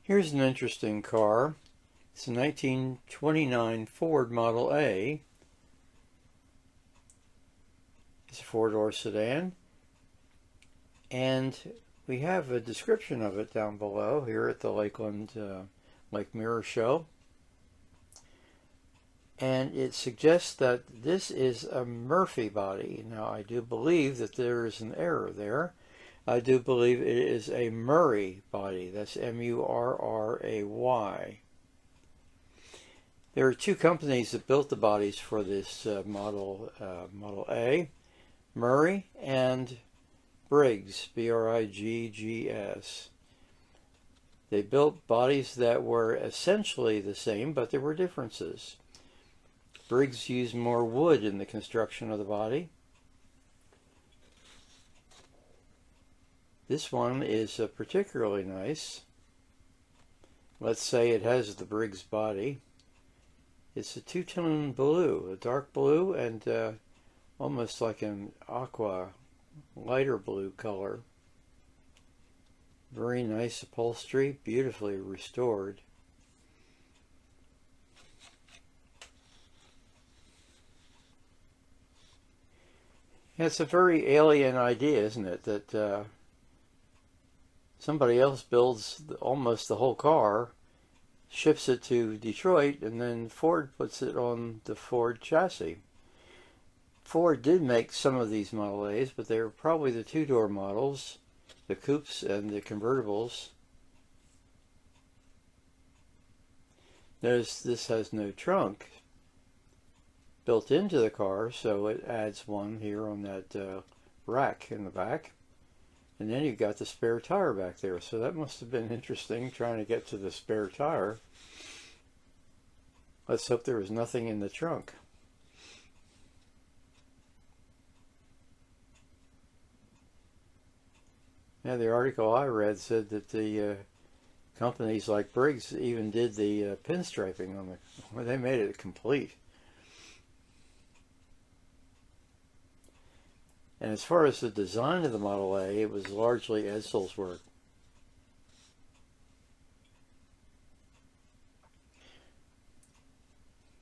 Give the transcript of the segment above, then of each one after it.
Here's an interesting car. It's a 1929 Ford Model A. It's a four-door sedan. And we have a description of it down below here at the Lakeland LMirror show. And it suggests that this is a Murphy body. Now, I do believe that there is an error there. I do believe it is a Murray body. That's M-U-R-R-A-Y. There are two companies that built the bodies for this Model A, Murray and Briggs, B-R-I-G-G-S. They built bodies that were essentially the same, but there were differences. Briggs used more wood in the construction of the body. This one is particularly nice. Let's say it has the Briggs body. It's a two-tone blue, a dark blue and almost like an aqua, lighter blue color. Very nice upholstery, beautifully restored. It's a very alien idea, isn't it? That somebody else builds almost the whole car, ships it to Detroit, and then Ford puts it on the Ford chassis. Ford did make some of these Model A's, but they were probably the two-door models, the coupes and the convertibles. Notice this has no trunk built into the car, so it adds one here on that rack in the back. And then you've got the spare tire back there, so that must have been interesting trying to get to the spare tire. Let's hope there was nothing in the trunk. Yeah, the article I read said that the companies like Briggs even did the pinstriping on the, well, they made it complete. And as far as the design of the Model A, it was largely Edsel's work.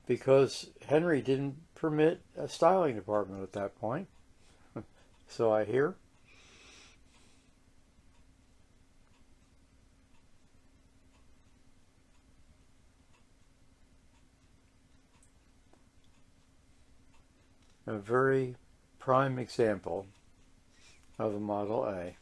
Because Henry didn't permit a styling department at that point. So I hear. A very prime example of a Model A.